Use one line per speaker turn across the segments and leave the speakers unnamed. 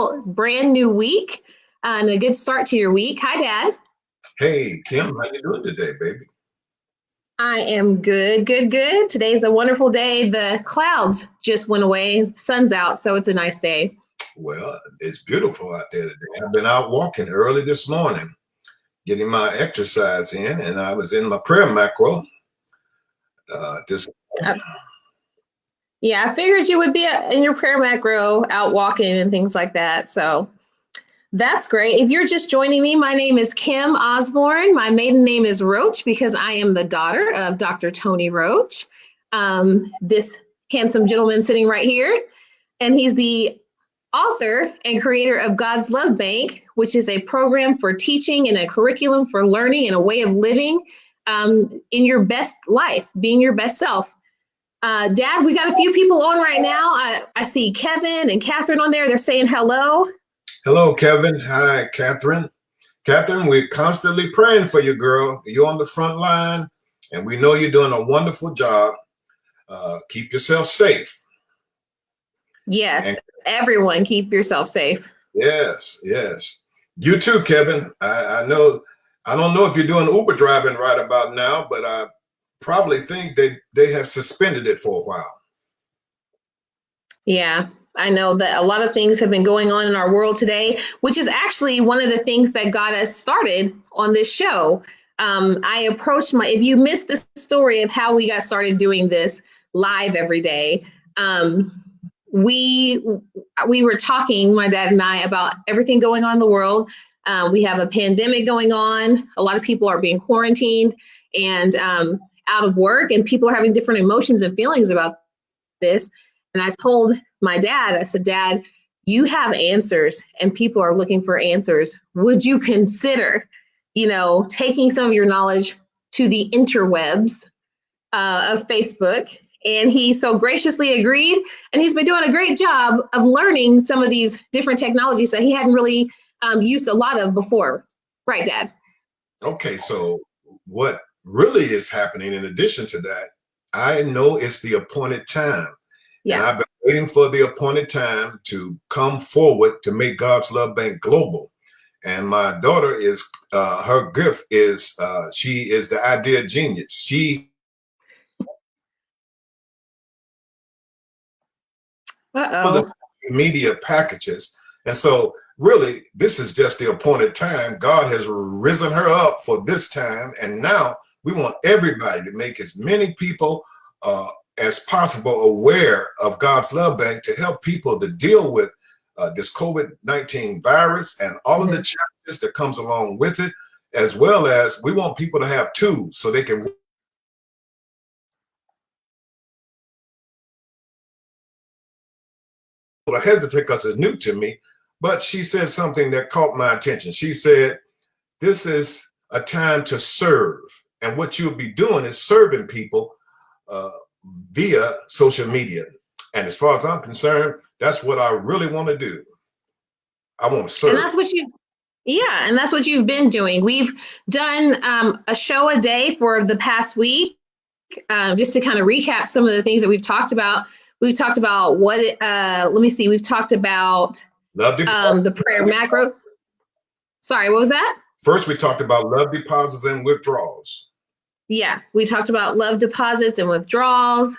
wonderful brand new week and a good start to your week. Hi, Dad.
Hey, Kim, how you doing today, baby?
I am good, good, good. Today's a wonderful day. The clouds just went away. The sun's out, so it's a nice day.
Well, it's beautiful out there today. I've been out walking early this morning, getting my exercise in, and I was in my prayer macro. This
Uh, yeah, I figured you would be in your prayer macro, out walking and things like that. So that's great. If you're just joining me, my name is Kim Osborne. My maiden name is Roach because I am the daughter of Dr. Tony Roach, this handsome gentleman sitting right here. And he's the author and creator of God's Love Bank, which is a program for teaching and a curriculum for learning and a way of living in your best life, being your best self. Dad, we got a few people on right now. I see Kevin and Catherine on there. They're saying hello.
Hello, Kevin. Hi, Catherine. Catherine, we're constantly praying for you, girl. You're on the front line, and we know you're doing a wonderful job. Keep yourself safe.
Yes, and everyone keep yourself safe.
Yes, yes. You too, Kevin. I know, I don't know if you're doing Uber driving right about now, but I probably think they have suspended it for a while.
Yeah, I know that a lot of things have been going on in our world today, which is actually one of the things that got us started on this show. I approached if you missed the story of how we got started doing this live every day, we were talking, my dad and I, about everything going on in the world. We have a pandemic going on. A lot of people are being quarantined and out of work, and people are having different emotions and feelings about this. And I told my dad, I said, Dad, you have answers and people are looking for answers. Would you consider, taking some of your knowledge to the interwebs of Facebook? And he so graciously agreed. And he's been doing a great job of learning some of these different technologies that he hadn't really used a lot of before. Right, Dad?
Okay, so what really is happening in addition to that, I know it's the appointed time. Yeah. And I've been waiting for the appointed time to come forward to make God's Love Bank global. And my daughter is, her gift is, she is the idea genius. She the media packages. And so really, this is just the appointed time. God has risen her up for this time. And now we want everybody to make as many people as possible aware of God's Love Bank to help people to deal with this COVID-19 virus and all of the challenges that comes along with it, as well as we want people to have tools so they can hesitate because it's new to me, but she said something that caught my attention. She said, this is a time to serve. And what you'll be doing is serving people via social media. And as far as I'm concerned, that's what I really want to do. I want to serve.
And that's what you've been doing. We've done a show a day for the past week, just to kind of recap some of the things that we've talked about. We've talked about we've talked about the prayer macro. Sorry, what was that?
First, we talked about love deposits and withdrawals.
Yeah, we talked about love deposits and withdrawals.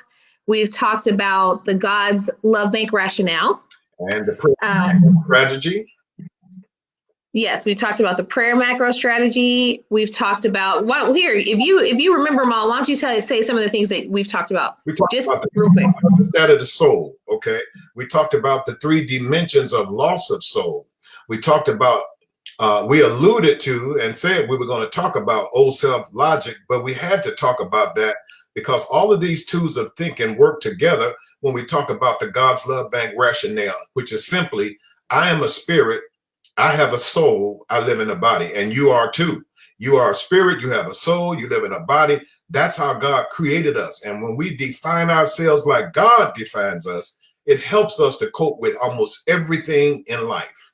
We've talked about the God's Love Bank rationale.
And the prayer strategy.
Yes, we talked about the prayer macro strategy. We've talked about, well, here, if you remember, Mom, why don't you say some of the things that we've talked about?
We talked
just
about
real quick.
That of the soul, okay? We talked about the 3 dimensions of loss of soul. We talked about, we alluded to and said we were going to talk about old self logic, but we had to talk about that because all of these tools of thinking work together when we talk about the God's Love Bank rationale, which is simply, I am a spirit, I have a soul, I live in a body, and you are too. You are a spirit, you have a soul, you live in a body. That's how God created us. And when we define ourselves like God defines us, it helps us to cope with almost everything in life.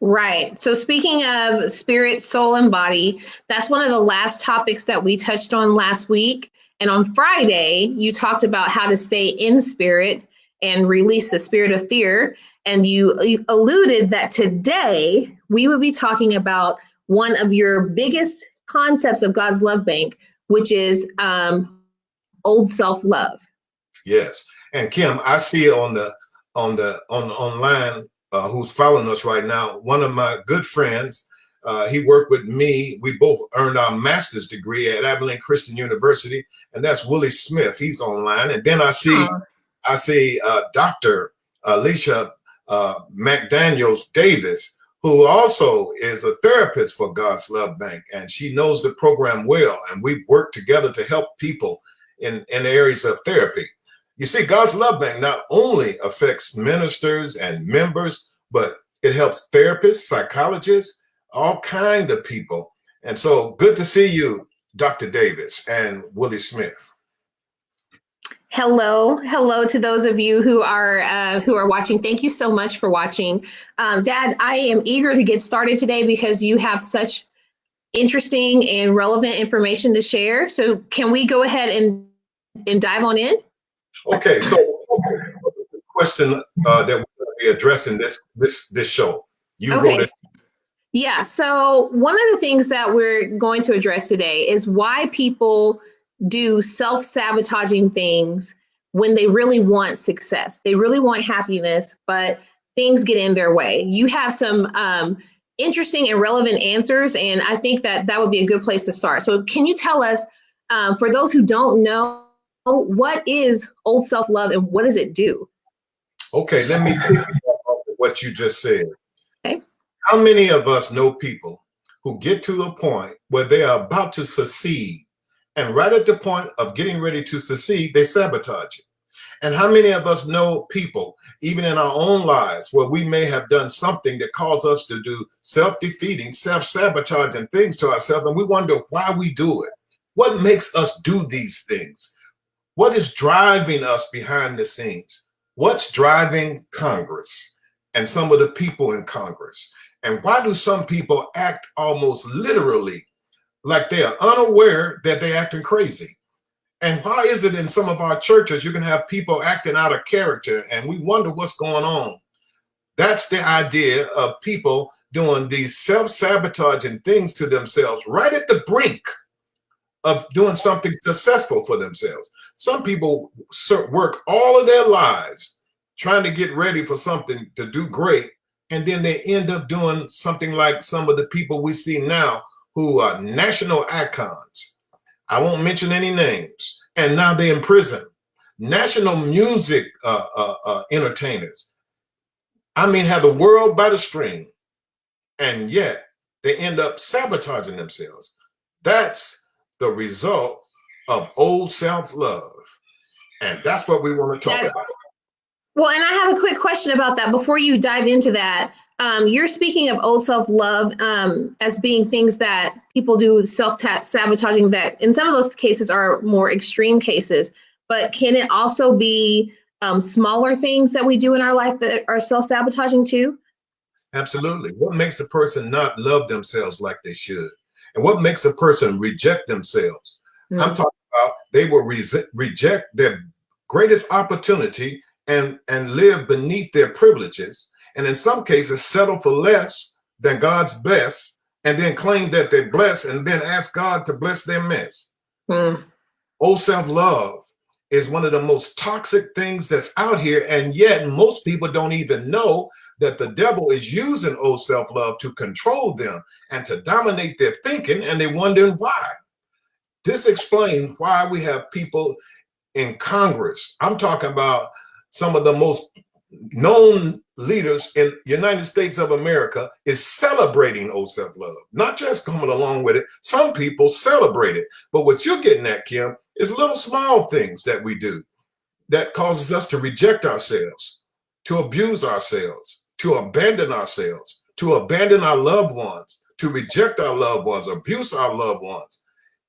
Right. So speaking of spirit, soul, and body, that's one of the last topics that we touched on last week. And on Friday, you talked about how to stay in spirit and release the spirit of fear. And you alluded that today we would be talking about one of your biggest concepts of God's love bank, which is old self-love.
Yes. And Kim, I see on the online who's following us right now, one of my good friends, he worked with me. We both earned our master's degree at Abilene Christian University, and that's Willie Smith. He's online. And then I see Dr. Alicia McDaniels Davis, who also is a therapist for God's Love Bank, and she knows the program well. And we've worked together to help people in areas of therapy. You see, God's Love Bank not only affects ministers and members, but it helps therapists, psychologists, all kinds of people. And so good to see you, Dr. Davis and Willie Smith.
Hello to those of you who are watching. Thank you so much for watching. Dad, I am eager to get started today because you have such interesting and relevant information to share. So can we go ahead and dive on in?
Okay, so the question that we're going to be addressing this show.
Okay. Yeah, so one of the things that we're going to address today is why people do self-sabotaging things when they really want success. They really want happiness, but things get in their way. You have some interesting and relevant answers, and I think that would be a good place to start. So can you tell us, for those who don't know, what is old self-love and what does it do?
Okay, let me pick up what you just said.
Okay.
How many of us know people who get to the point where they are about to succeed, and right at the point of getting ready to succeed, they sabotage it? And how many of us know people, even in our own lives, where we may have done something that caused us to do self-defeating, self-sabotaging things to ourselves, and we wonder why we do it? What makes us do these things? What is driving us behind the scenes? What's driving Congress and some of the people in Congress? And why do some people act almost literally like they are unaware that they're acting crazy? And why is it in some of our churches you can have people acting out of character and we wonder what's going on? That's the idea of people doing these self-sabotaging things to themselves right at the brink of doing something successful for themselves. Some people work all of their lives trying to get ready for something to do great, and then they end up doing something like some of the people we see now who are national icons. I won't mention any names, and now they're in prison. National music entertainers, I mean, have the world by the string, and yet they end up sabotaging themselves. That's the result of old self-love. And that's what we want to talk about.
Well, and I have a quick question about that before you dive into that. You're speaking of old self-love as being things that people do self-sabotaging that in some of those cases are more extreme cases, but can it also be smaller things that we do in our life that are self-sabotaging too?
Absolutely. What makes a person not love themselves like they should? And what makes a person reject themselves? I'm talking about they will reject their greatest opportunity and live beneath their privileges. And in some cases, settle for less than God's best, and then claim that they're blessed and then ask God to bless their mess. Old self-love is one of the most toxic things that's out here. And yet most people don't even know that the devil is using old self-love to control them and to dominate their thinking, and they're wondering why. This explains why we have people in Congress. I'm talking about some of the most known leaders in the United States of America is celebrating old self-love, not just coming along with it. Some people celebrate it. But what you're getting at, Kim, is little small things that we do that causes us to reject ourselves, to abuse ourselves, to abandon ourselves, to abandon our loved ones, to reject our loved ones, abuse our loved ones.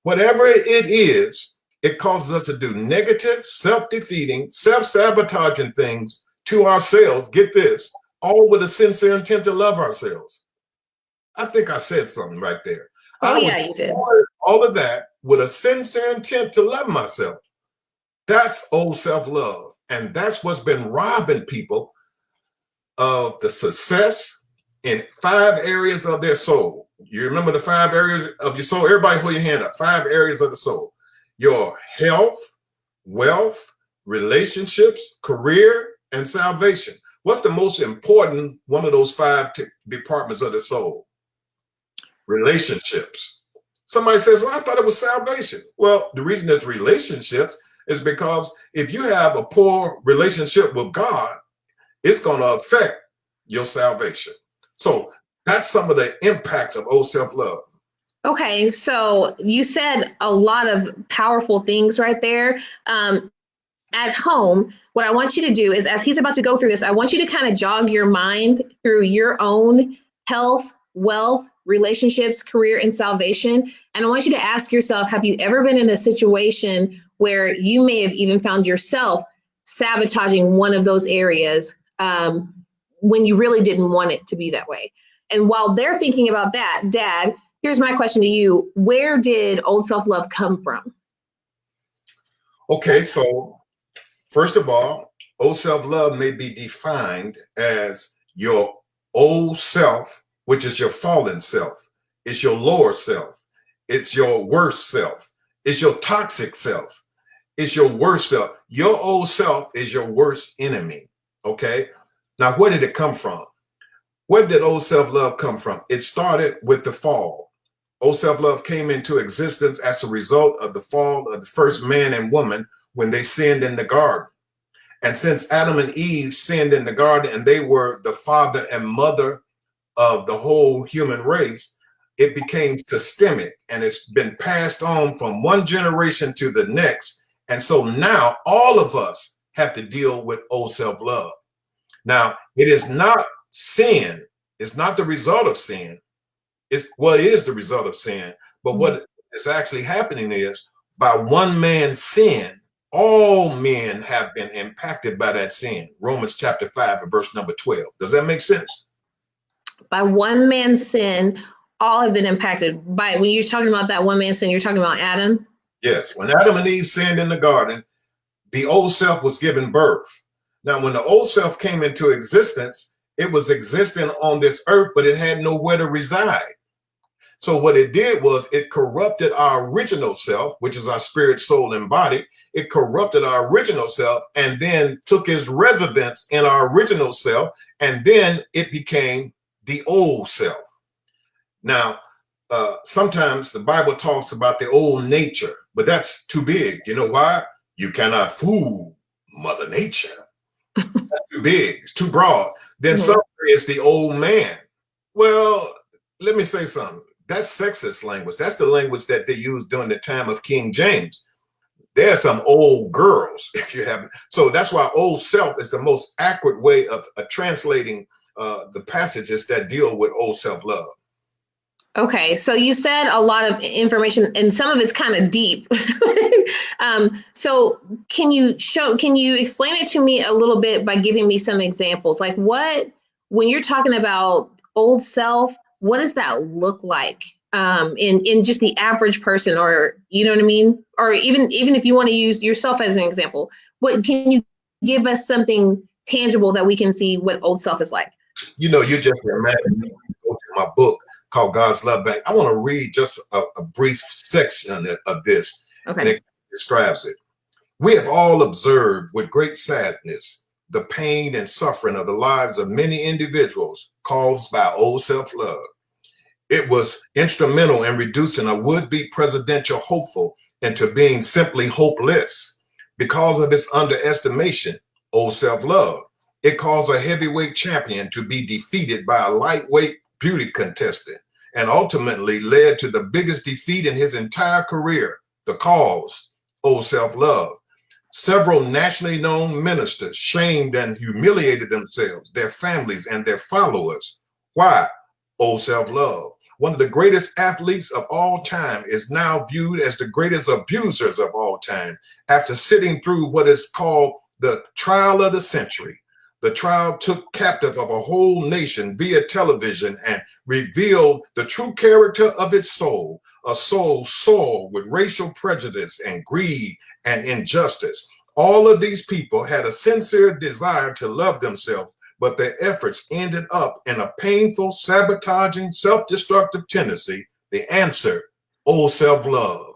Whatever it is, it causes us to do negative, self-defeating, self-sabotaging things to ourselves. Get this, all with a sincere intent to love ourselves. I think I said something right there.
Oh, yeah, you did.
All of that with a sincere intent to love myself. That's old self-love. And that's what's been robbing people of the success in 5 areas of their soul. You remember the 5 areas of your soul? Everybody hold your hand up. 5 areas of the soul. Your health, wealth, relationships, career, and salvation. What's the most important one of those 5 departments of the soul? Relationships. Somebody says, well, I thought it was salvation. Well, the reason it's relationships is because if you have a poor relationship with God, it's going to affect your salvation. So that's some of the impact of old self-love.
Okay, so you said a lot of powerful things right there. At home, what I want you to do is, as he's about to go through this, I want you to kind of jog your mind through your own health, wealth, relationships, career, and salvation. And I want you to ask yourself, have you ever been in a situation where you may have even found yourself sabotaging one of those areas when you really didn't want it to be that way? And while they're thinking about that, Dad, here's my question to you. Where did old self-love come from?
Okay, so first of all, old self-love may be defined as your old self, which is your fallen self. It's your lower self. It's your worst self. It's your toxic self. It's your worst self. Your old self is your worst enemy. Okay. Now, where did it come from? Where did old self-love come from? It started with the fall. Old self-love came into existence as a result of the fall of the first man and woman when they sinned in the garden. And since Adam and Eve sinned in the garden and they were the father and mother of the whole human race, it became systemic and it's been passed on from one generation to the next. And so now all of us have to deal with old self-love. Now, it is not sin. It's not the result of sin. It is the result of sin. But what is actually happening is by one man's sin, all men have been impacted by that sin. Romans chapter 5 and verse number 12. Does that make sense?
By one man's sin, all have been impacted. By, when you're talking about that one man's sin, you're talking about Adam?
Yes. When Adam and Eve sinned in the garden, the old self was given birth. Now, when the old self came into existence, it was existing on this earth, but it had nowhere to reside. So what it did was it corrupted our original self, which is our spirit, soul, and body. It corrupted our original self and then took its residence in our original self. And then it became the old self. Now, sometimes the Bible talks about the old nature, but that's too big. You know why? You cannot fool Mother Nature. That's too big. It's too broad. Then somewhere is the old man. Well, let me say something. That's sexist language. That's the language that they used during the time of King James. There's some old girls, if you haven't. So that's why old self is the most accurate way of translating the passages that deal with old self-love.
Okay, so you said a lot of information, and some of it's kind of deep. So can you explain it to me a little bit by giving me some examples? Like when you're talking about old self, what does that look like in just the average person, or you know what I mean? Or even if you want to use yourself as an example, what can you give us something tangible that we can see what old self is like?
You know, you just reminded me to go to my book called God's Love Bank. I want to read just a brief section of this,
Okay.
and it describes it. We have all observed with great sadness the pain and suffering of the lives of many individuals caused by old self-love. It was instrumental in reducing a would-be presidential hopeful into being simply hopeless. Because of its underestimation, old self-love, it caused a heavyweight champion to be defeated by a lightweight beauty contestant and ultimately led to the biggest defeat in his entire career. The cause, old self-love. Several nationally known ministers shamed and humiliated themselves, their families, and their followers. Why? Old self-love. One of the greatest athletes of all time is now viewed as the greatest abusers of all time after sitting through what is called the trial of the century. The trial took captive of a whole nation via television and revealed the true character of its soul, a soul soiled with racial prejudice and greed and injustice. All of these people had a sincere desire to love themselves, but their efforts ended up in a painful, sabotaging, self-destructive tendency. The answer, old self-love.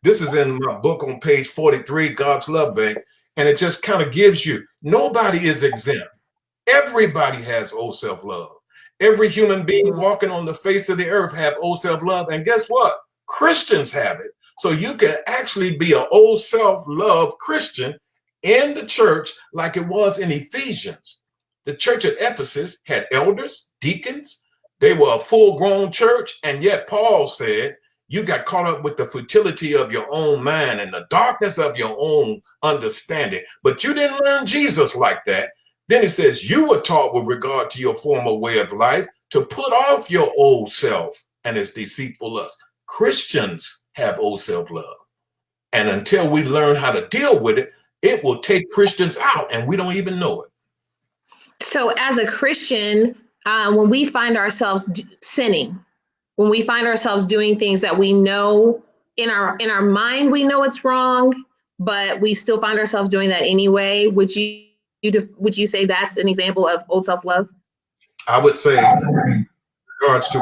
This is in my book on page 43, God's Love Bank, and it just kind of gives you, nobody is exempt. Everybody has old self-love. Every human being walking on the face of the earth have old self-love. And guess what? Christians have it. So you can actually be an old self-love Christian in the church like it was in Ephesians. The church at Ephesus had elders, deacons. They were a full-grown church. And yet Paul said, you got caught up with the futility of your own mind and the darkness of your own understanding. But you didn't learn Jesus like that. Then it says, you were taught with regard to your former way of life to put off your old self and its deceitful lust. Christians have old self-love. And until we learn how to deal with it, it will take Christians out and we don't even know it.
So as a Christian, when we find ourselves sinning, when we find ourselves doing things that we know in our mind, we know it's wrong, but we still find ourselves doing that anyway, would you say that's an example of old self-love?
I would say, in regards to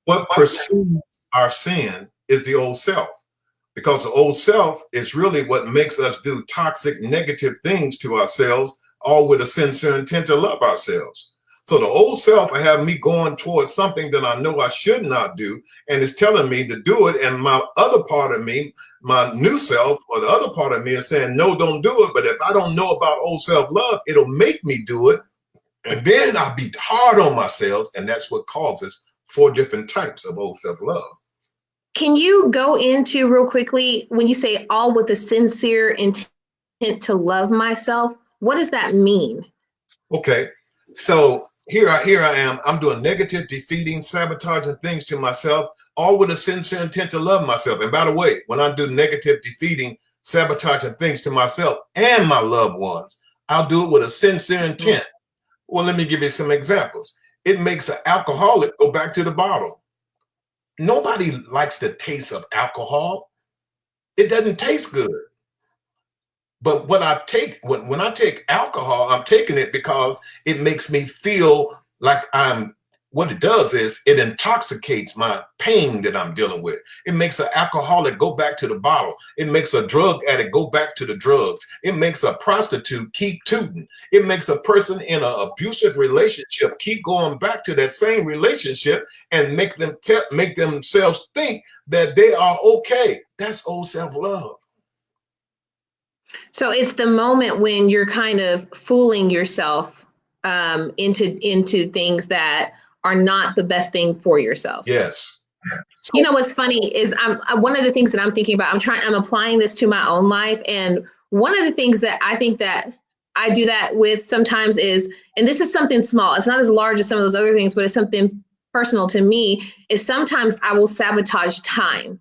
what pursues our sin is the old self, because the old self is really what makes us do toxic, negative things to ourselves, all with a sincere intent to love ourselves. So the old self will have me going towards something that I know I should not do, and it's telling me to do it. And my other part of me, my new self, or the other part of me is saying, no, don't do it. But if I don't know about old self-love, it'll make me do it. And then I'll be hard on myself. And that's what causes 4 different types of old self-love.
Can you go into real quickly, when you say all with a sincere intent to love myself, what does that mean?
Okay, so here I am. I'm doing negative, defeating, sabotaging things to myself, all with a sincere intent to love myself. And by the way, when I do negative, defeating, sabotaging things to myself and my loved ones, I'll do it with a sincere intent. Well, let me give you some examples. It makes an alcoholic go back to the bottle. Nobody likes the taste of alcohol. It doesn't taste good. But when I take alcohol, I'm taking it because it makes me feel like what it does is it intoxicates my pain that I'm dealing with. It makes an alcoholic go back to the bottle. It makes a drug addict go back to the drugs. It makes a prostitute keep tooting. It makes a person in an abusive relationship keep going back to that same relationship and make themselves think that they are okay. That's old self-love.
So it's the moment when you're kind of fooling yourself into things that are not the best thing for yourself.
Yes.
So, you know what's funny is one of the things that I'm thinking about, I'm applying this to my own life, and one of the things that I think that I do that with sometimes is, and this is something small, it's not as large as some of those other things, but it's something personal to me, is sometimes I will sabotage time.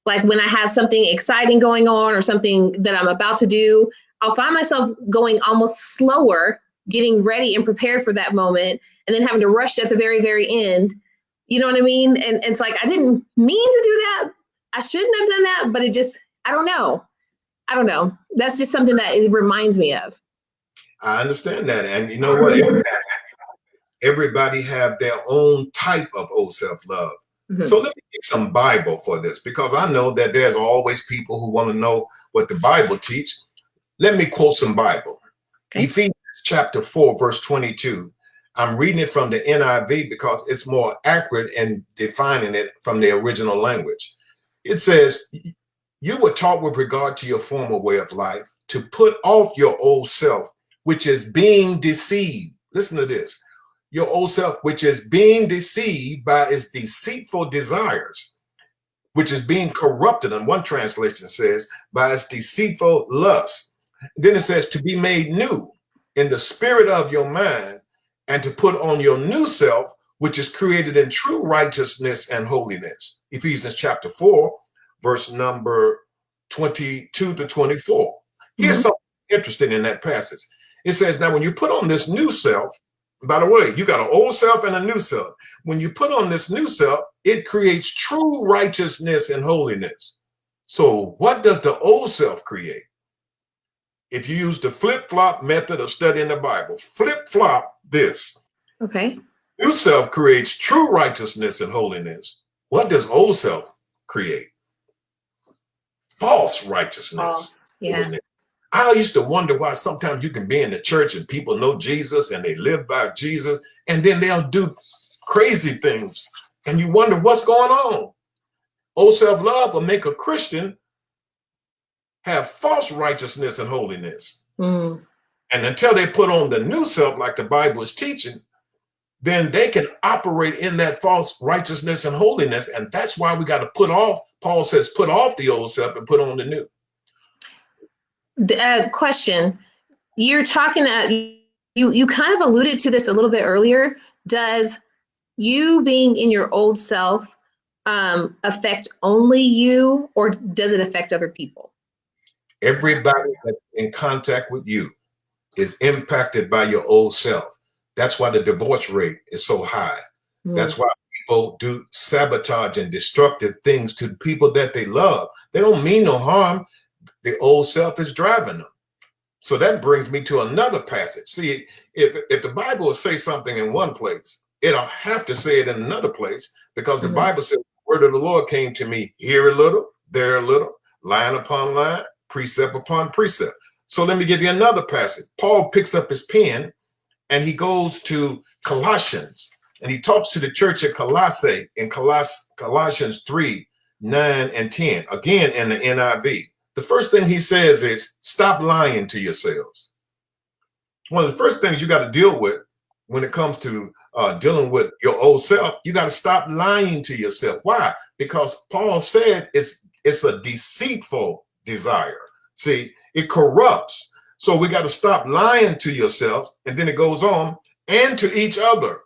Like when I have something exciting going on or something that I'm about to do, I'll find myself going almost slower, getting ready and prepared for that moment, and then having to rush at the very, very end. You know what I mean? And it's like, I didn't mean to do that. I shouldn't have done that, but it just, I don't know. That's just something that it reminds me of.
I understand that. And you know what? Everybody have their own type of old self-love. Mm-hmm. So let me give some Bible for this, because I know that there's always people who want to know what the Bible teaches. Let me quote some Bible. Okay. Ephesians chapter 4, verse 22. I'm reading it from the NIV because it's more accurate in defining it from the original language. It says, you were taught with regard to your former way of life to put off your old self, which is being deceived. Listen to this. Your old self, which is being deceived by its deceitful desires, which is being corrupted. And one translation says, by its deceitful lust. Then it says to be made new in the spirit of your mind, and to put on your new self, which is created in true righteousness and holiness. Ephesians chapter 4, verse number 22 to 24. Here's something interesting in that passage. It says, now when you put on this new self, by the way, you got an old self and a new self. When you put on this new self, it creates true righteousness and holiness. So what does the old self create? if you use the flip-flop method of studying the Bible, flip-flop this.
Okay.
New self creates true righteousness and holiness. What does old self create? False righteousness.
False. Yeah.
I used to wonder why sometimes you can be in the church and people know Jesus and they live by Jesus, and then they'll do crazy things. And you wonder what's going on. Old self-love will make a Christian have false righteousness and holiness.
Mm.
And until they put on the new self, like the Bible is teaching, then they can operate in that false righteousness and holiness. And that's why we got to put off, Paul says, put off the old self and put on the new.
Question. You're talking, you kind of alluded to this a little bit earlier. Does you being in your old self affect only you, or does it affect other people?
Everybody that's in contact with you is impacted by your old self. That's why the divorce rate is so high. Mm. That's why people do sabotage and destructive things to people that they love. They don't mean no harm. The old self is driving them. So that brings me to another passage. See, if the Bible will say something in one place, it'll have to say it in another place, because the Bible says, the word of the Lord came to me here a little, there a little, line upon line, precept upon precept. So let me give you another passage. Paul picks up his pen and he goes to Colossians, and he talks to the church at Colossae in Colossians 3, 9 and 10, again in the NIV. The first thing he says is, stop lying to yourselves. One of the first things you got to deal with when it comes to dealing with your old self, you got to stop lying to yourself. Why? Because Paul said it's a deceitful desire. See, it corrupts. So we got to stop lying to yourself. And then it goes on, and to each other.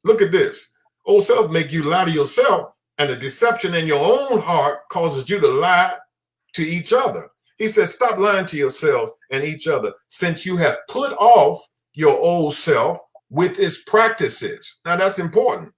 Look at this. Old self make you lie to yourself, and the deception in your own heart causes you to lie to each other. He says, stop lying to yourselves and each other, since you have put off your old self with its practices. Now that's important.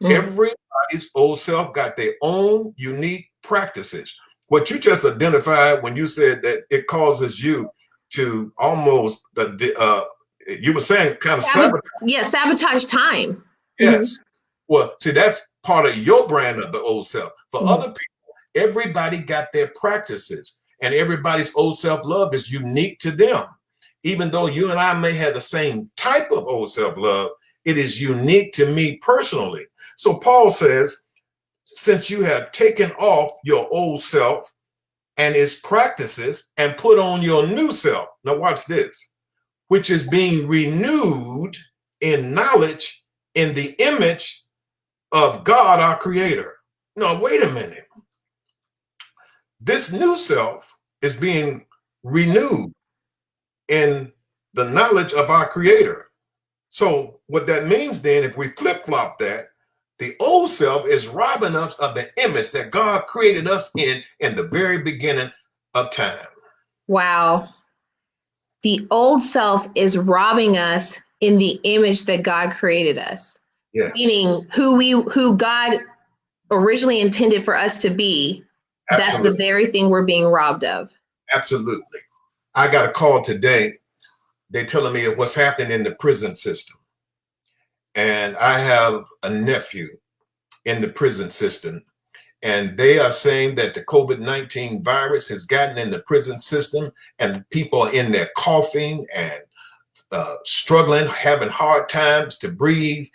Everybody's old self got their own unique practices. What you just identified when you said that it causes you to almost, you were saying kind of sabotage.
Yeah, sabotage time.
Yes. Well, see, that's part of your brand of the old self. For other people, everybody got their practices, and everybody's old self-love is unique to them. Even though you and I may have the same type of old self-love, it is unique to me personally. So Paul says, since you have taken off your old self and its practices and put on your new self, now watch this, which is being renewed in knowledge in the image of God, our creator. No, wait a minute. This new self is being renewed in the knowledge of our creator. So what that means then, if we flip-flop that, the old self is robbing us of the image that God created us in the very beginning of time.
Wow. The old self is robbing us in the image that God created us. Yes. Meaning who God originally intended for us to be. Absolutely. That's the very thing we're being robbed of.
Absolutely. I got a call today. They're telling me what's happening in the prison system. And I have a nephew in the prison system, and they are saying that the COVID-19 virus has gotten in the prison system, and people are in there coughing and struggling, having hard times to breathe.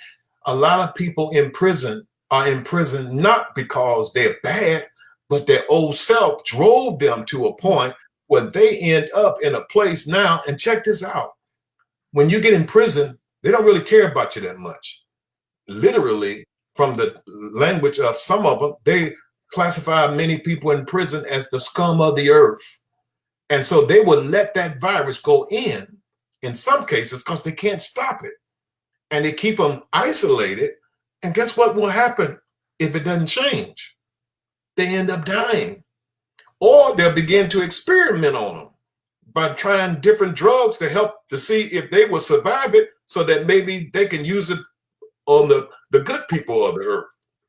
A lot of people in prison are in prison not because they're bad, but their old self drove them to a point where they end up in a place now. And check this out. When you get in prison, they don't really care about you that much. Literally, from the language of some of them, they classify many people in prison as the scum of the earth. And so they will let that virus go in some cases, because they can't stop it. And they keep them isolated. And guess what will happen if it doesn't change? They end up dying. Or they'll begin to experiment on them by trying different drugs to help to see if they will survive it, so that maybe they can use it on the good people of the earth,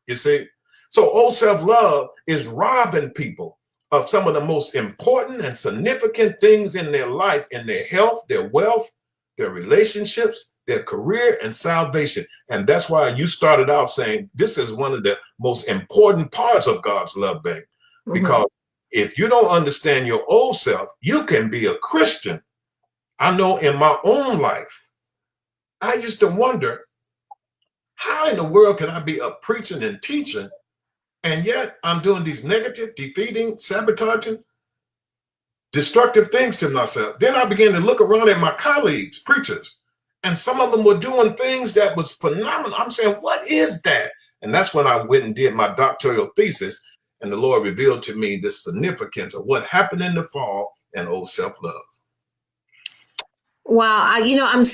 you see? So old self-love is robbing people of some of the most important and significant things in their life, in their health, their wealth, their relationships, their career, and salvation. And that's why you started out saying this is one of the most important parts of God's love bank. Because if you don't understand your old self, you can be a Christian. I know in my own life, I used to wonder, how in the world can I be a preaching and teaching, and yet I'm doing these negative, defeating, sabotaging, destructive things to myself? Then I began to look around at my colleagues, preachers, and some of them were doing things that was phenomenal. I'm saying, what is that? And that's when I went and did my doctoral thesis, and the Lord revealed to me the significance of what happened in the fall and old self-love.
Wow, I'm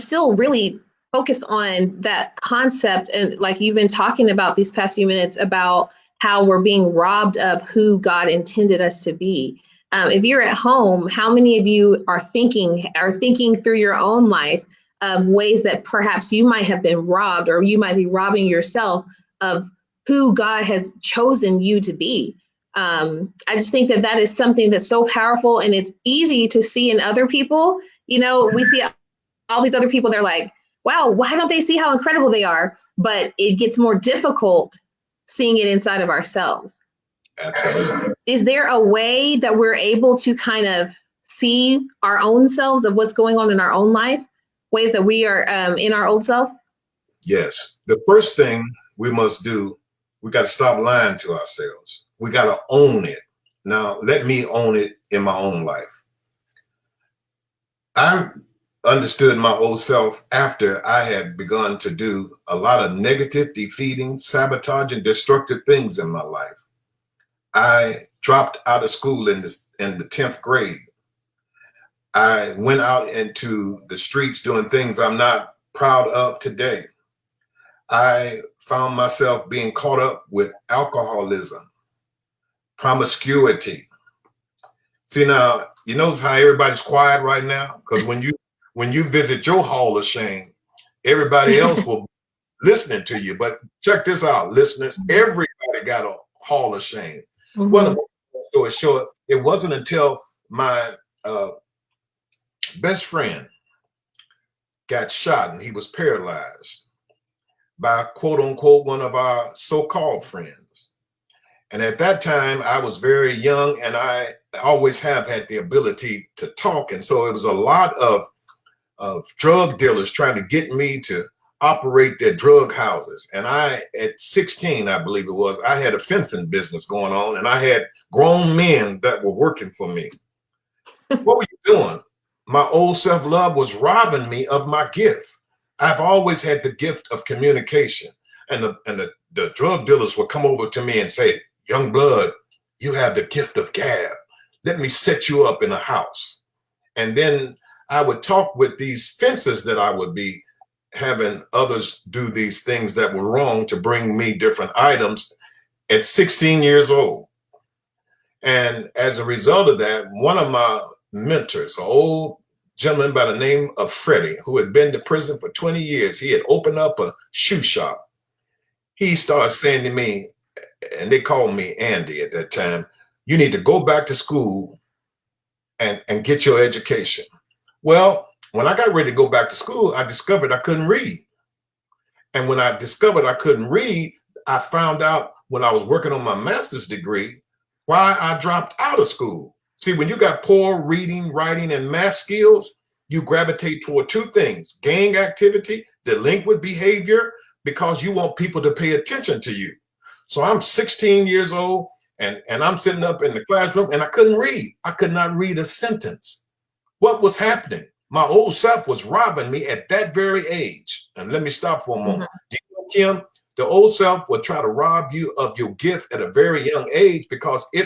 still really focused on that concept, and like you've been talking about these past few minutes about how we're being robbed of who God intended us to be. If you're at home, how many of you are thinking through your own life of ways that perhaps you might have been robbed, or you might be robbing yourself of who God has chosen you to be? I just think that that is something that's so powerful, and it's easy to see in other people. We see all these other people, they're like, wow, why don't they see how incredible they are? But it gets more difficult seeing it inside of ourselves.
Absolutely.
Is there a way that we're able to kind of see our own selves of what's going on in our own life, ways that we are in our old self?
Yes. The first thing we must do, we got to stop lying to ourselves. We got to own it. Now, let me own it in my own life. I understood my old self after I had begun to do a lot of negative, defeating, sabotaging, destructive things in my life. I dropped out of school in the 10th grade. I went out into the streets doing things I'm not proud of today. I found myself being caught up with alcoholism, promiscuity. See, now, you notice how everybody's quiet right now? Because when you visit your hall of shame, everybody else will be listening to you. But check this out, listeners. Everybody got a hall of shame. Well, story short, it wasn't until my best friend got shot and he was paralyzed by, quote unquote, one of our so-called friends. And at that time, I was very young, and I always have had the ability to talk. And so it was a lot of drug dealers trying to get me to operate their drug houses. And at 16, I believe it was, I had a fencing business going on, and I had grown men that were working for me. What were you doing? My old self-love was robbing me of my gift. I've always had the gift of communication. And the drug dealers would come over to me and say, young blood, you have the gift of gab. Let me set you up in a house. And then I would talk with these fences that I would be having others do these things that were wrong to bring me different items at 16 years old. And as a result of that, one of my mentors, an old gentleman by the name of Freddie, who had been to prison for 20 years, he had opened up a shoe shop. He started saying to me, and they called me Andy at that time, you need to go back to school and get your education. Well, when I got ready to go back to school, I discovered I couldn't read. And when I discovered I couldn't read, I found out when I was working on my master's degree why I dropped out of school. See, when you got poor reading, writing, and math skills, you gravitate toward two things: gang activity, delinquent behavior, because you want people to pay attention to you. So I'm 16 years old, and I'm sitting up in the classroom, and I couldn't read. I could not read a sentence. What was happening? My old self was robbing me at that very age. And let me stop for a moment. Do you know, Kim, the old self will try to rob you of your gift at a very young age because he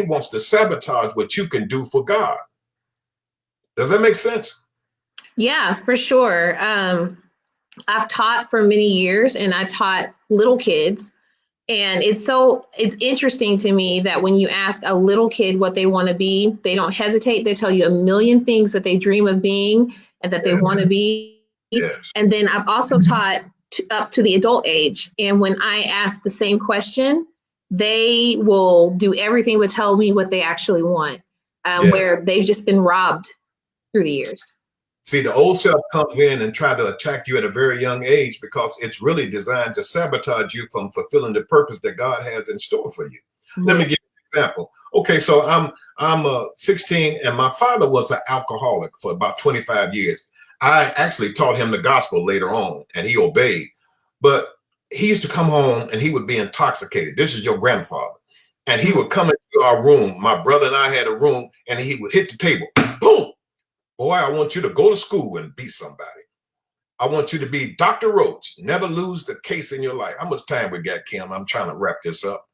wants to sabotage what you can do for God. Does that make sense?
Yeah, for sure. I've taught for many years, and I taught little kids. And it's interesting to me that when you ask a little kid what they want to be, they don't hesitate. They tell you a million things that they dream of being and that they want to be.
Yes.
And then I've also taught up to the adult age. And when I ask the same question, they will do everything but tell me what they actually want,
Yeah.
where they've just been robbed through the years.
See, the old self comes in and try to attack you at a very young age because it's really designed to sabotage you from fulfilling the purpose that God has in store for you.
Yeah.
Let me give you an example. Okay, so I'm 16, and my father was an alcoholic for about 25 years. I actually taught him the gospel later on, and he obeyed. But he used to come home and he would be intoxicated. This is your grandfather. And he would come into our room. My brother and I had a room, and he would hit the table. Boom! Boy, I want you to go to school and be somebody. I want you to be Dr. Roach. Never lose the case in your life. How much time we got, Kim? I'm trying to wrap this up.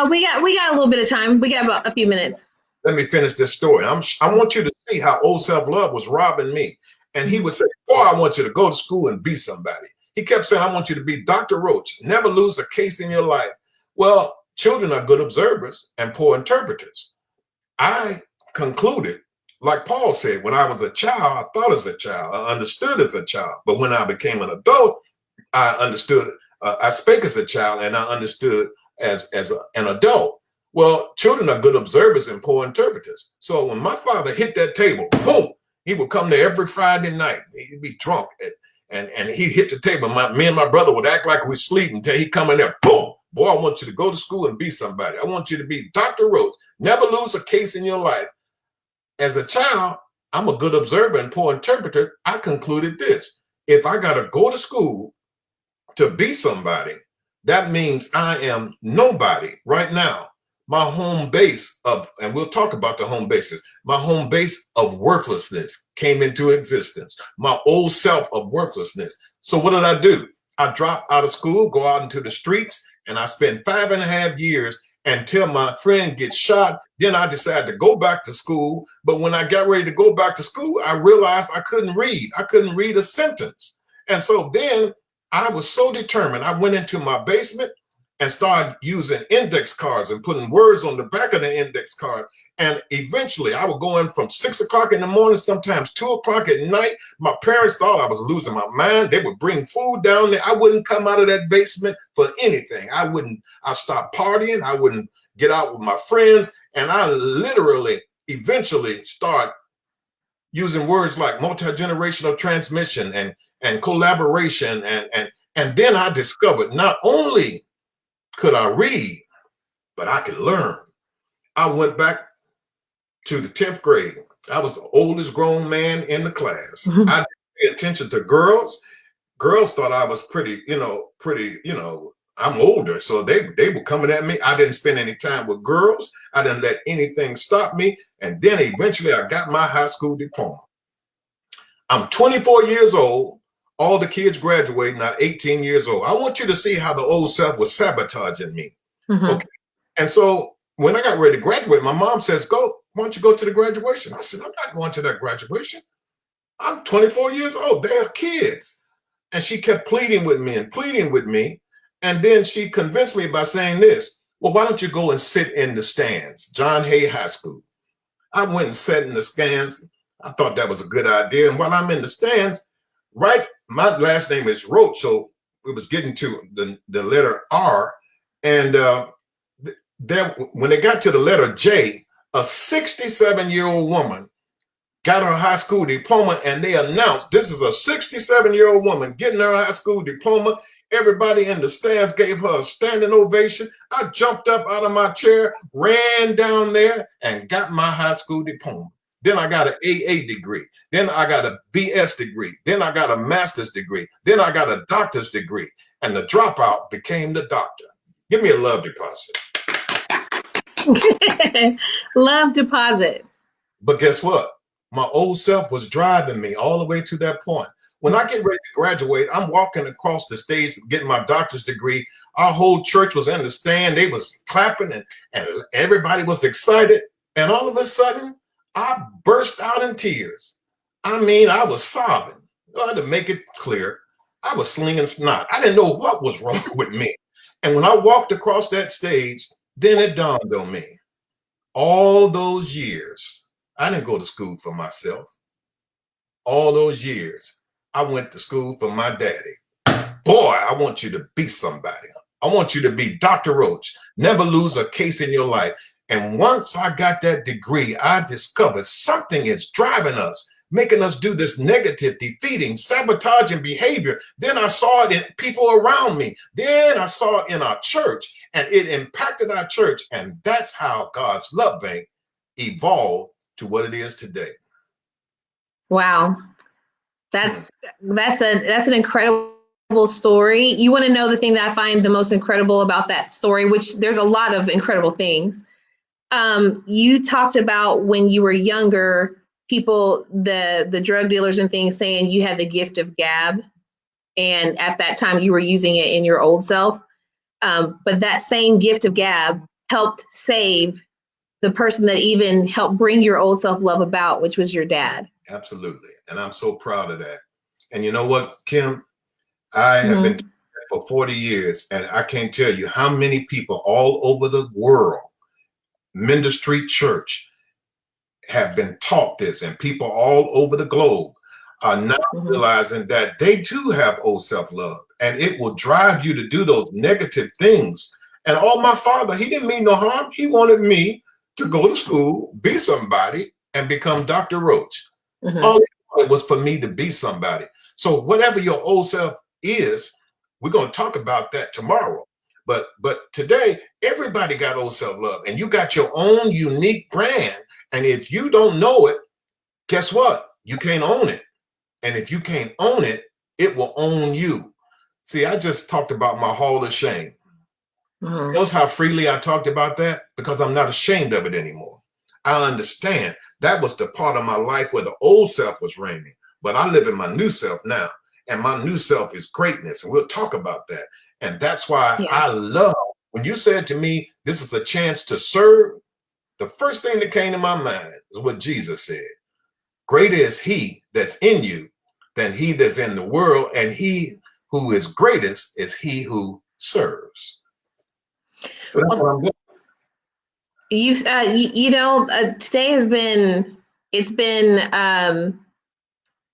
We got a little bit of time. We got about a few minutes.
Let me finish this story. I want you to see how old self-love was robbing me. And he would say, boy, I want you to go to school and be somebody. He kept saying, I want you to be Dr. Roach. Never lose a case in your life. Well, children are good observers and poor interpreters. I concluded, like Paul said, when I was a child, I thought as a child, I understood as a child. But when I became an adult, I understood, I spake as a child, and I understood as an adult. Well, children are good observers and poor interpreters. So when my father hit that table, boom, he would come there every Friday night. He'd be drunk, and he hit the table. Me and my brother would act like we sleep until he come in there, boom. Boy, I want you to go to school and be somebody. I want you to be Dr. Roach. Never lose a case in your life. As a child, I'm a good observer and poor interpreter. I concluded this: if I got to go to school to be somebody, that means I am nobody right now. My home base of, and we'll talk about the home bases, my home base of worthlessness came into existence. My old self of worthlessness. So what did I do? I dropped out of school, go out into the streets, and I spent 5.5 years until my friend gets shot. Then I decided to go back to school. But when I got ready to go back to school, I realized I couldn't read. I couldn't read a sentence. And so then I was so determined. I went into my basement and started using index cards and putting words on the back of the index card. And eventually I would go in from 6 o'clock in the morning, sometimes 2 o'clock at night. My parents thought I was losing my mind. They would bring food down there. I wouldn't come out of that basement for anything. I stopped partying. I wouldn't get out with my friends. And I literally eventually start using words like multi-generational transmission and collaboration. And then I discovered not only could I read, but I could learn. I went back to the 10th grade. I was the oldest grown man in the class.
Mm-hmm.
I didn't pay attention to girls. Girls thought I was pretty, I'm older. So they were coming at me. I didn't spend any time with girls. I didn't let anything stop me. And then eventually I got my high school diploma. I'm 24 years old. All the kids graduating at 18 years old. I want you to see how the old self was sabotaging me.
Mm-hmm.
Okay. And so when I got ready to graduate, my mom says, why don't you go to the graduation? I said, I'm not going to that graduation. I'm 24 years old. They're kids. And she kept pleading with me. And then she convinced me by saying this: well, why don't you go and sit in the stands? John Hay High School. I went and sat in the stands. I thought that was a good idea. And while I'm in the stands, right, my last name is Roach, so it was getting to the letter R. And then when they got to the letter J, a 67-year-old woman got her high school diploma, and they announced this is a 67-year-old woman getting her high school diploma. Everybody in the stands gave her a standing ovation. I jumped up out of my chair, ran down there, and got my high school diploma. Then I got an AA degree. Then I got a BS degree. Then I got a master's degree. Then I got a doctor's degree. And the dropout became the doctor. Give me a love deposit.
Love deposit.
But guess what? My old self was driving me all the way to that point. When I get ready to graduate, I'm walking across the stage getting my doctor's degree. Our whole church was in the stand. They was clapping and everybody was excited. And all of a sudden, I burst out in tears. I mean, I was sobbing. I had to make it clear. I was slinging snot. I didn't know what was wrong with me. And when I walked across that stage, then it dawned on me. All those years, I didn't go to school for myself. All those years, I went to school for my daddy. Boy, I want you to be somebody. I want you to be Dr. Roach. Never lose a case in your life. And once I got that degree, I discovered something is driving us, making us do this negative, defeating, sabotaging behavior. Then I saw it in people around me. Then I saw it in our church, and it impacted our church. And that's how God's Love Bank evolved to what it is today.
Wow. That's an incredible story. You want to know the thing that I find the most incredible about that story, which there's a lot of incredible things. You talked about when you were younger, people, the drug dealers and things saying you had the gift of gab. And at that time you were using it in your old self. But that same gift of gab helped save the person that even helped bring your old self-love about, which was your dad.
Absolutely. And I'm so proud of that. And you know what, Kim? I have been for 40 years, and I can't tell you how many people all over the world, Ministry Church, have been taught this, and people all over the globe are now realizing that they too have old self-love, and it will drive you to do those negative things. And my father, he didn't mean no harm. He wanted me to go to school, be somebody, and become Dr. Roach. All he wanted was for me to be somebody. So whatever your old self is, we're going to talk about that tomorrow. But today, everybody got old self-love, and you got your own unique brand. And if you don't know it, guess what? You can't own it. And if you can't own it, it will own you. See, I just talked about my hall of shame. Notice how freely I talked about that? Because I'm not ashamed of it anymore. I understand that was the part of my life where the old self was reigning, but I live in my new self now. And my new self is greatness. And we'll talk about that. And that's why I love, when you said to me, this is a chance to serve, the first thing that came to my mind is what Jesus said. Greater is he that's in you than he that's in the world. And he who is greatest is he who serves. So that's what I'm doing.
Today it's been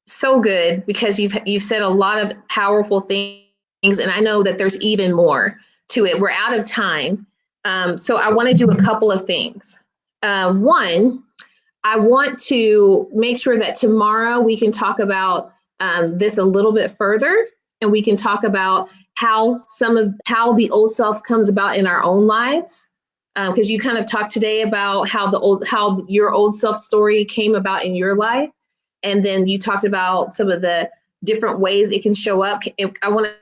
so good because you've said a lot of powerful things, and I know that there's even more to it. We're out of time. So I want to do a couple of things. One, I want to make sure that tomorrow we can talk about this a little bit further, and we can talk about how the old self comes about in our own lives. Because you kind of talked today about how your old self story came about in your life. And then you talked about some of the different ways it can show up. I want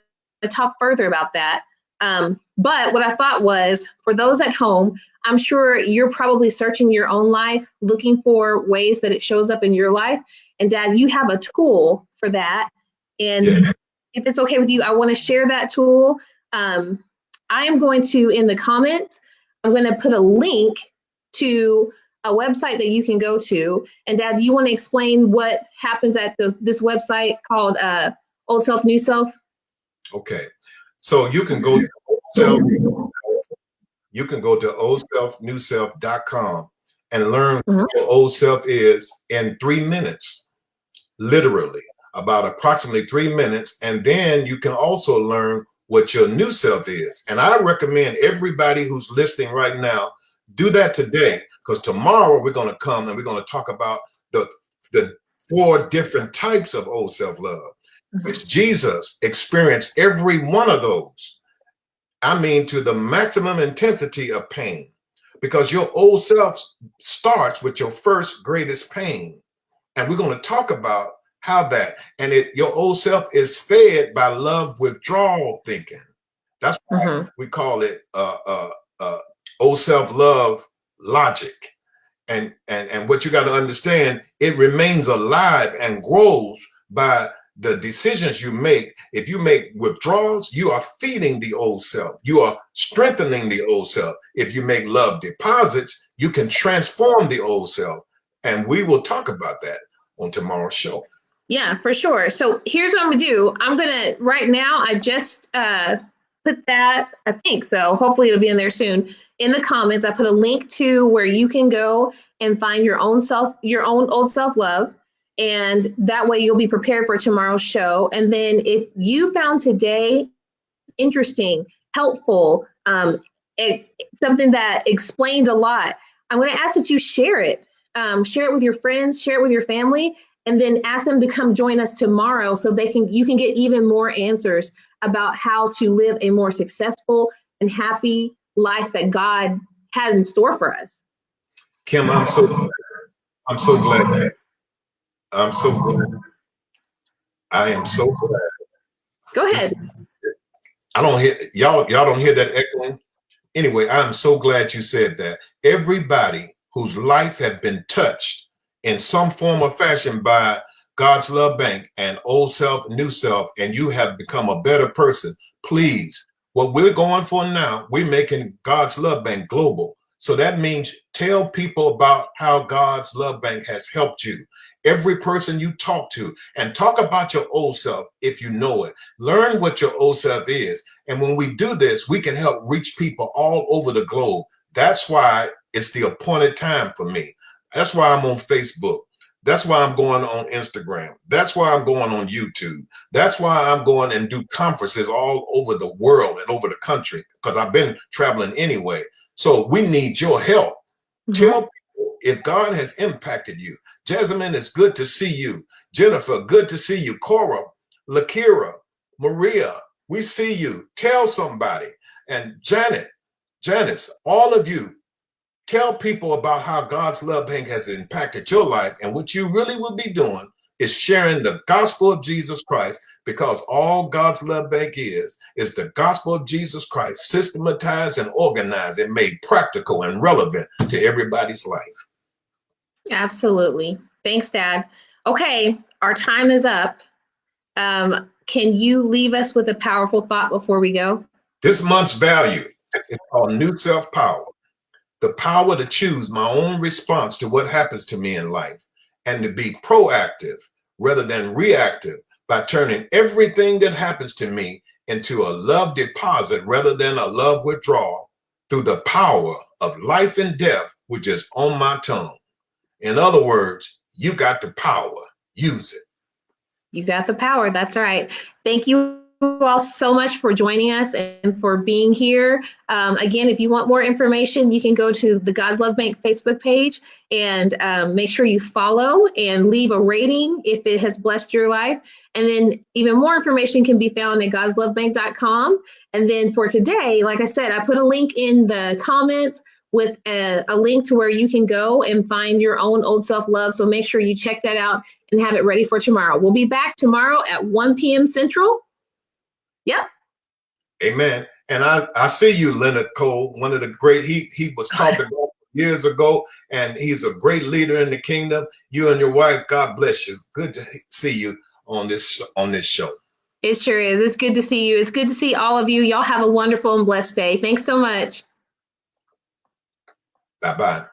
to talk further about that. But what I thought was, for those at home, I'm sure you're probably searching your own life, looking for ways that it shows up in your life. And Dad, you have a tool for that. And if it's okay with you, I want to share that tool. I am going to, in the comments, I'm going to put a link to a website that you can go to. And Dad, do you want to explain what happens at this website called Old Self, New Self?
Okay. So you can go to oldselfnewself.com and learn what your old self is in 3 minutes, literally, about approximately 3 minutes. And then you can also learn what your new self is. And I recommend everybody who's listening right now, do that today, because tomorrow we're going to come and we're going to talk about the 4 different types of old self-love, which Jesus experienced every one of those. I mean, to the maximum intensity of pain, because your old self starts with your first greatest pain. And we're going to talk about how that, and your old self is fed by love withdrawal thinking. That's why we call it old self-love logic. And what you got to understand, it remains alive and grows by the decisions you make. If you make withdrawals, you are feeding the old self. You are strengthening the old self. If you make love deposits, you can transform the old self. And we will talk about that on tomorrow's show.
Yeah, for sure. So here's what I'm gonna do. I'm gonna, right now, I just put that, I think so, hopefully it'll be in there soon. In the comments, I put a link to where you can go and find your own old self-love. And that way you'll be prepared for tomorrow's show. And then if you found today interesting helpful, something that explained a lot, I'm going to ask that you share it. Share it with your friends, share it with your family, and then ask them to come join us tomorrow so you can get even more answers about how to live a more successful and happy life that God had in store for us.
Kim, I'm so glad. I'm so glad. I am so glad.
Go ahead.
I don't hear y'all don't hear that echoing. Anyway, I'm so glad you said that. Everybody whose life had been touched in some form or fashion by God's Love Bank and Old Self, New Self, and you have become a better person, please, what we're going for now, we're making God's Love Bank global. So that means tell people about how God's Love Bank has helped you. Every person you talk to, and talk about your old self if you know it. Learn what your old self is. And when we do this, we can help reach people all over the globe. That's why it's the appointed time for me. That's why I'm on Facebook. That's why I'm going on Instagram. That's why I'm going on YouTube. That's why I'm going and do conferences all over the world and over the country, because I've been traveling anyway. So we need your help. Tell people if God has impacted you. Jasmine, it's good to see you. Jennifer, good to see you. Cora, Lakira, Maria, we see you. Tell somebody. And Janice, all of you, tell people about how God's Love Bank has impacted your life. And what you really will be doing is sharing the gospel of Jesus Christ, because all God's Love Bank is the gospel of Jesus Christ, systematized and organized and made practical and relevant to everybody's life.
Absolutely. Thanks, Dad. Okay, our time is up. Can you leave us with a powerful thought before we go?
This month's value is called New Self-Power. The power to choose my own response to what happens to me in life, and to be proactive rather than reactive by turning everything that happens to me into a love deposit rather than a love withdrawal, through the power of life and death, which is on my tongue. In other words, you got the power. Use it.
You got the power. That's right. Thank you all so much for joining us and for being here. Again, if you want more information, you can go to the God's Love Bank Facebook page and make sure you follow and leave a rating if it has blessed your life. And then even more information can be found at godslovebank.com. And then for today, like I said, I put a link in the comments with a link to where you can go and find your own old self-love. So make sure you check that out and have it ready for tomorrow. We'll be back tomorrow at 1 p.m. Central. Yep.
Amen. And I see you, Leonard Cole, one of the great, he was talked about years ago, and he's a great leader in the kingdom. You and your wife, God bless you. Good to see you on this show.
It sure is. It's good to see you. It's good to see all of you. Y'all have a wonderful and blessed day. Thanks so much.
Bye-bye.